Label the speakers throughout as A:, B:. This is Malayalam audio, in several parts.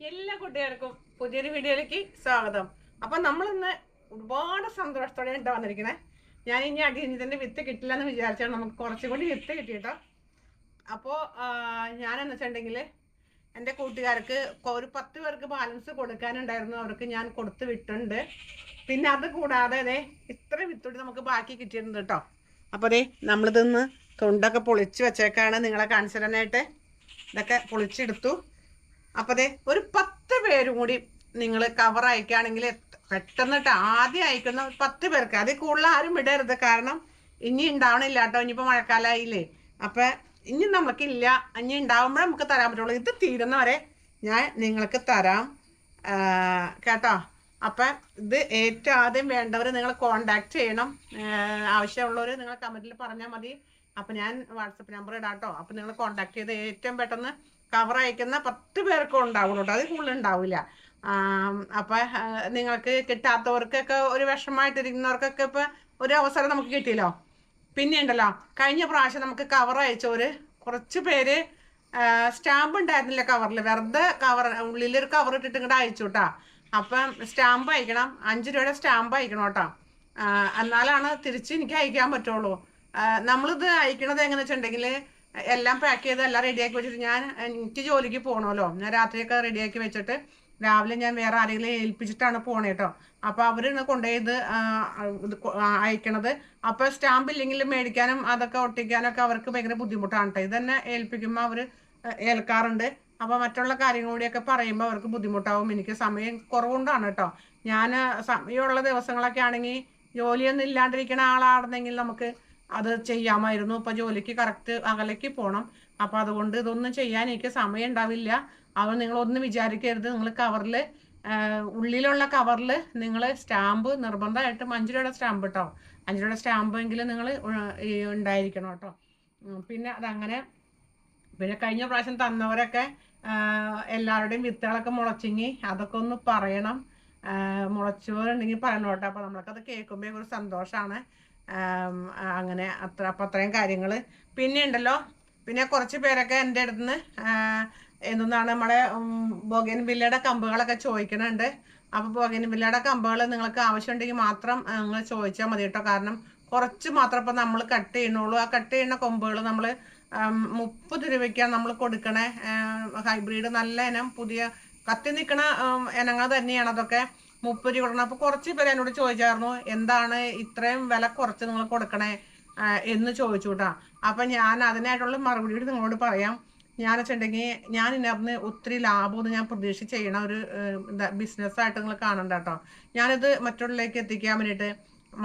A: എല്ലാ കുട്ടികൾക്കും പുതിയൊരു വീഡിയോയിലേക്ക് സ്വാഗതം. അപ്പൊ നമ്മളിന്ന് ഒരുപാട് സന്തോഷത്തോടെയാണ് വന്നിരിക്കണേ. ഞാൻ ഇനി അടിയന്തരത്തിന്റെ വിത്ത് കിട്ടില്ല എന്ന് വിചാരിച്ചാൽ നമുക്ക് കുറച്ചും കൂടി വിത്ത് കിട്ടിയിട്ടോ. അപ്പോൾ ഞാനെന്ന് വെച്ചിട്ടുണ്ടെങ്കിൽ എൻ്റെ കൂട്ടുകാർക്ക് ഒരു 10 പേർക്ക് ബാലൻസ് കൊടുക്കാനുണ്ടായിരുന്നു. അവർക്ക് ഞാൻ കൊടുത്തു വിട്ടുണ്ട്. പിന്നെ അത് കൂടാതെ അതെ ഇത്ര വിത്തോടി നമുക്ക് ബാക്കി കിട്ടിയിട്ടുണ്ട് കേട്ടോ. അപ്പോൾ അതെ നമ്മളിതൊന്ന് തൊണ്ടൊക്കെ പൊളിച്ച് വെച്ചേക്കാണ് നിങ്ങളെ കാണിച്ചു തരാനായിട്ട്. ഇതൊക്കെ പൊളിച്ചെടുത്തു. അപ്പോൾ അതെ ഒരു 10 പേരും കൂടി നിങ്ങൾ കവർ അയക്കുകയാണെങ്കിൽ പെട്ടെന്നിട്ട് ആദ്യം അയക്കുന്ന 10 പേർക്ക് അതിൽ കൂടുതൽ ആരും വിടരുത്. കാരണം ഇനി ഉണ്ടാവണില്ല കേട്ടോ. ഇനിയിപ്പോൾ മഴക്കാലമായില്ലേ. അപ്പം ഇനി നമുക്കില്ല. ഇനി ഉണ്ടാവുമ്പോഴേ നമുക്ക് തരാൻ പറ്റുള്ളൂ. ഇത് തീരുന്നവരെ ഞാൻ നിങ്ങൾക്ക് തരാം കേട്ടോ. അപ്പം ഇത് ഏറ്റവും ആദ്യം വേണ്ടവർ നിങ്ങൾ കോണ്ടാക്ട് ചെയ്യണം. ആവശ്യമുള്ളവർ നിങ്ങൾ കമൻറ്റിൽ പറഞ്ഞാൽ മതി. അപ്പം ഞാൻ വാട്സപ്പ് നമ്പർ ഇടാം കേട്ടോ. അപ്പം നിങ്ങൾ കോണ്ടാക്ട് ചെയ്ത് ഏറ്റവും പെട്ടെന്ന് കവർ അയക്കുന്ന 10 പേർക്കും ഉണ്ടാവുള്ളൂ കേട്ടോ. അത് കൂടുതൽ ഉണ്ടാവില്ല. അപ്പം നിങ്ങൾക്ക് കിട്ടാത്തവർക്കൊക്കെ ഒരു വിഷമമായിട്ടിരിക്കുന്നവർക്കൊക്കെ ഇപ്പം ഒരു അവസരം നമുക്ക് കിട്ടിയല്ലോ. പിന്നെ ഉണ്ടല്ലോ കഴിഞ്ഞ പ്രാവശ്യം നമുക്ക് കവർ അയച്ചവർ കുറച്ച് പേര് സ്റ്റാമ്പ് ഉണ്ടായിരുന്നില്ല കവറിൽ. വെറുതെ ഉള്ളിലൊരു കവർ ഇട്ടിട്ട് ഇങ്ങോട്ട് അയച്ചു കേട്ടോ. അപ്പം സ്റ്റാമ്പ് അയക്കണം. 5 രൂപയുടെ സ്റ്റാമ്പ് അയക്കണം കേട്ടോ. എന്നാലാണ് തിരിച്ച് എനിക്ക് അയക്കാൻ പറ്റുള്ളൂ. നമ്മളിത് അയക്കണത് എങ്ങനെയാ വെച്ചിട്ടുണ്ടെങ്കിൽ എല്ലാം പാക്ക് ചെയ്ത് എല്ലാം റെഡിയാക്കി വെച്ചിട്ട് എനിക്ക് ജോലിക്ക് പോകണമല്ലോ. ഞാൻ രാത്രിയൊക്കെ റെഡിയാക്കി വെച്ചിട്ട് രാവിലെ ഞാൻ വേറെ ആരെങ്കിലും ഏൽപ്പിച്ചിട്ടാണ് പോണേ കേട്ടോ. അപ്പോൾ അവർ കൊണ്ടുപോയത് അയക്കണത്. അപ്പോൾ സ്റ്റാമ്പ് ഇല്ലെങ്കിൽ മേടിക്കാനും അതൊക്കെ ഒട്ടിക്കാനൊക്കെ അവർക്ക് ഭയങ്കര ബുദ്ധിമുട്ടാണ് കേട്ടോ. ഇതന്നെ ഏൽപ്പിക്കുമ്പോൾ അവർ ഏൽക്കാറുണ്ട്. അപ്പോൾ മറ്റുള്ള കാര്യങ്ങൾ കൂടിയൊക്കെ പറയുമ്പോൾ അവർക്ക് ബുദ്ധിമുട്ടാവും. എനിക്ക് സമയം കുറവുകൊണ്ടാണ് കേട്ടോ. ഞാൻ സമയമുള്ള ദിവസങ്ങളൊക്കെ ആണെങ്കിൽ ജോലിയൊന്നും ഇല്ലാണ്ടിരിക്കുന്ന ആളാണെന്നെങ്കിൽ നമുക്ക് അത് ചെയ്യാമായിരുന്നു. ഇപ്പോൾ ജോലിക്ക് കറക്റ്റ് അകലേക്ക് പോകണം. അപ്പോൾ അതുകൊണ്ട് ഇതൊന്നും ചെയ്യാൻ എനിക്ക് സമയം ഉണ്ടാവില്ല. അത് നിങ്ങളൊന്നും വിചാരിക്കരുത്. നിങ്ങൾ കവറിൽ ഉള്ളിലുള്ള കവറിൽ നിങ്ങൾ സ്റ്റാമ്പ് നിർബന്ധമായിട്ടും 5 രൂപയുടെ സ്റ്റാമ്പ് കേട്ടോ. 5 രൂപയുടെ സ്റ്റാമ്പെങ്കിലും നിങ്ങൾ ഉണ്ടായിരിക്കണം കേട്ടോ. പിന്നെ അതങ്ങനെ പിന്നെ കഴിഞ്ഞ പ്രാവശ്യം തന്നവരൊക്കെ എല്ലാവരുടെയും വിത്തുകളൊക്കെ മുളച്ചിങ്ങി അതൊക്കെ ഒന്ന് പറയണം. മുളച്ചവരുണ്ടെങ്കിൽ പറയണം കേട്ടോ. അപ്പോൾ നമ്മൾക്കത് കേൾക്കുമ്പോൾ ഒരു സന്തോഷമാണ്. അങ്ങനെ അപ്പം അത്രയും കാര്യങ്ങൾ. പിന്നെ ഉണ്ടല്ലോ പിന്നെ കുറച്ച് പേരൊക്കെ എൻ്റെ അടുത്ത് നിന്ന് എന്താണ് നമ്മുടെ ബോഗൻവില്ലയുടെ കമ്പുകളൊക്കെ ചോദിക്കുന്നുണ്ട്. അപ്പോൾ ബോഗൻവില്ലയുടെ കമ്പുകൾ നിങ്ങൾക്ക് ആവശ്യമുണ്ടെങ്കിൽ മാത്രം നിങ്ങൾ ചോദിച്ചാൽ മതി കേട്ടോ. കാരണം കുറച്ച് മാത്രം ഇപ്പം നമ്മൾ കട്ട് ചെയ്യണുള്ളൂ. ആ കട്ട് ചെയ്യുന്ന കൊമ്പുകൾ നമ്മൾ 30 രൂപയ്ക്കാണ് നമ്മൾ കൊടുക്കണേ. ഹൈബ്രിഡ് നല്ല ഇനം പുതിയ കത്തി നിൽക്കണ ഇനങ്ങൾ തന്നെയാണ് അതൊക്കെ 30 രൂപ കൊടുക്കണം. അപ്പോൾ കുറച്ച് പേര് എന്നോട് ചോദിച്ചായിരുന്നു എന്താണ് ഇത്രയും വില കുറച്ച് നിങ്ങൾ കൊടുക്കണേ എന്ന് ചോദിച്ചു കേട്ടോ. അപ്പം ഞാൻ അതിനായിട്ടുള്ള മറുപടി നിങ്ങളോട് പറയാം. ഞാൻ വെച്ചിട്ടുണ്ടെങ്കിൽ ഞാൻ ഇതിനകത്ത് ഒത്തിരി ലാഭമൊന്നും ഞാൻ പ്രതീക്ഷിച്ച് ചെയ്യണ ഒരു ബിസിനസ്സായിട്ട് നിങ്ങൾ കാണണ്ട കേട്ടോ. ഞാനിത് മറ്റുള്ളവരിലേക്ക് എത്തിക്കാൻ വേണ്ടിയിട്ട്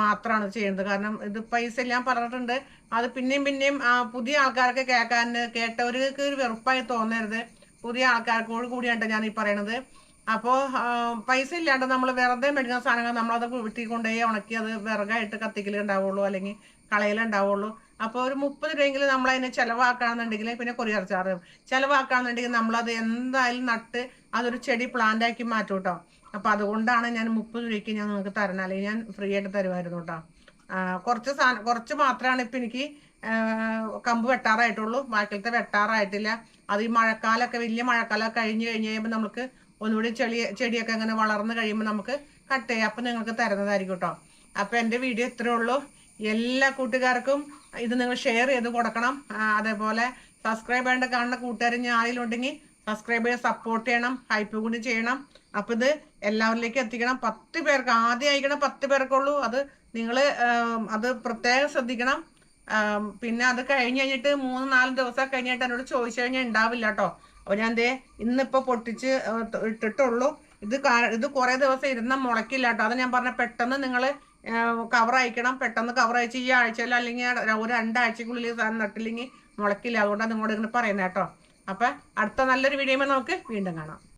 A: മാത്രമാണ് ചെയ്യുന്നത്. കാരണം ഇത് പൈസ ഞാൻ പറഞ്ഞിട്ടുണ്ട്. അത് പിന്നെയും പുതിയ ആൾക്കാർക്ക് കേട്ടവർക്ക് ഒരു വെറുപ്പായി തോന്നരുത്. പുതിയ ആൾക്കാർക്കോട് കൂടിയാണ് ഞാൻ ഈ പറയണത്. അപ്പോൾ പൈസ ഇല്ലാണ്ട് നമ്മൾ വെറുതെ മേടിക്കുന്ന സാധനങ്ങൾ നമ്മളത് വീട്ടിൽ കൊണ്ടുപോയി ഉണക്കി അത് വിറകായിട്ട് കത്തിക്കലുണ്ടാവുള്ളൂ, അല്ലെങ്കിൽ കളയിലുണ്ടാവുള്ളൂ. അപ്പോൾ ഒരു 30 രൂപയെങ്കിലും നമ്മളതിനെ ചിലവാക്കുകയാണെന്നുണ്ടെങ്കിൽ പിന്നെ കൊറിയർ ചാർജ് ചിലവാക്കുകയാണെന്നുണ്ടെങ്കിൽ നമ്മളത് എന്തായാലും നട്ട് അതൊരു ചെടി പ്ലാന്റ് ആക്കി മാറ്റും കേട്ടോ. അപ്പോൾ അതുകൊണ്ടാണ് ഞാൻ 30 രൂപയ്ക്ക് ഞാൻ നിങ്ങൾക്ക് തരണം. അല്ലെങ്കിൽ ഞാൻ ഫ്രീ ആയിട്ട് തരുമായിരുന്നു കേട്ടോ. കുറച്ച് മാത്രമാണ് ഇപ്പം എനിക്ക് കമ്പ് വെട്ടാറായിട്ടുള്ളൂ. ബാക്കിലത്തെ വെട്ടാറായിട്ടില്ല. അത് ഈ മഴക്കാലമൊക്കെ വലിയ മഴക്കാലമൊക്കെ കഴിഞ്ഞ് കഴിയുമ്പോൾ നമുക്ക് ഒന്നുകൂടി ചെടിയൊക്കെ അങ്ങനെ വളർന്ന് കഴിയുമ്പോൾ നമുക്ക് കട്ട് ചെയ്യാം. അപ്പം നിങ്ങൾക്ക് തരുന്നതായിരിക്കും കേട്ടോ. അപ്പോൾ എൻ്റെ വീഡിയോ ഇത്രയേ ഉള്ളൂ. എല്ലാ കൂട്ടുകാർക്കും ഇത് നിങ്ങൾ ഷെയർ ചെയ്ത് കൊടുക്കണം. അതേപോലെ സബ്സ്ക്രൈബ് ചെയ്യേണ്ട കാണുന്ന കൂട്ടുകാർ ആരെങ്കിലും ഉണ്ടെങ്കിൽ സബ്സ്ക്രൈബ് ചെയ്ത് സപ്പോർട്ട് ചെയ്യണം. ഹൈപ്പ് കൂടി ചെയ്യണം. അപ്പോൾ ഇത് എല്ലാവരിലേക്കും എത്തിക്കണം. 10 പേർക്ക് ആദ്യം അയക്കണം. 10 പേർക്കുള്ളൂ. അത് നിങ്ങൾ അത് പ്രത്യേകം ശ്രദ്ധിക്കണം. പിന്നെ അത് കഴിഞ്ഞിട്ട് 3-4 ദിവസം കഴിഞ്ഞിട്ട് എന്നോട് ചോദിച്ചു കഴിഞ്ഞാൽ ഉണ്ടാവില്ല കേട്ടോ. അപ്പോൾ ഞാൻ ഇന്നിപ്പോൾ പൊട്ടിച്ച് ഇട്ടിട്ടുള്ളൂ. ഇത് കുറേ ദിവസം ഇരുന്ന മുളക്കില്ല കേട്ടോ. അത് ഞാൻ പറഞ്ഞ പെട്ടെന്ന് നിങ്ങൾ കവർ അയക്കണം. പെട്ടെന്ന് കവർ അയച്ച് ഈ ആഴ്ചയിലോ അല്ലെങ്കിൽ ഒരു 2 ആഴ്ചക്കുള്ളിൽ സാധനം നട്ടില്ലെങ്കിൽ മുളക്കില്ല. അതുകൊണ്ടാണ് നിങ്ങളോട് ഇങ്ങനെ പറയുന്നത് കേട്ടോ. അപ്പം അടുത്ത നല്ലൊരു വീഡിയോയിൽ നമുക്ക് വീണ്ടും കാണാം.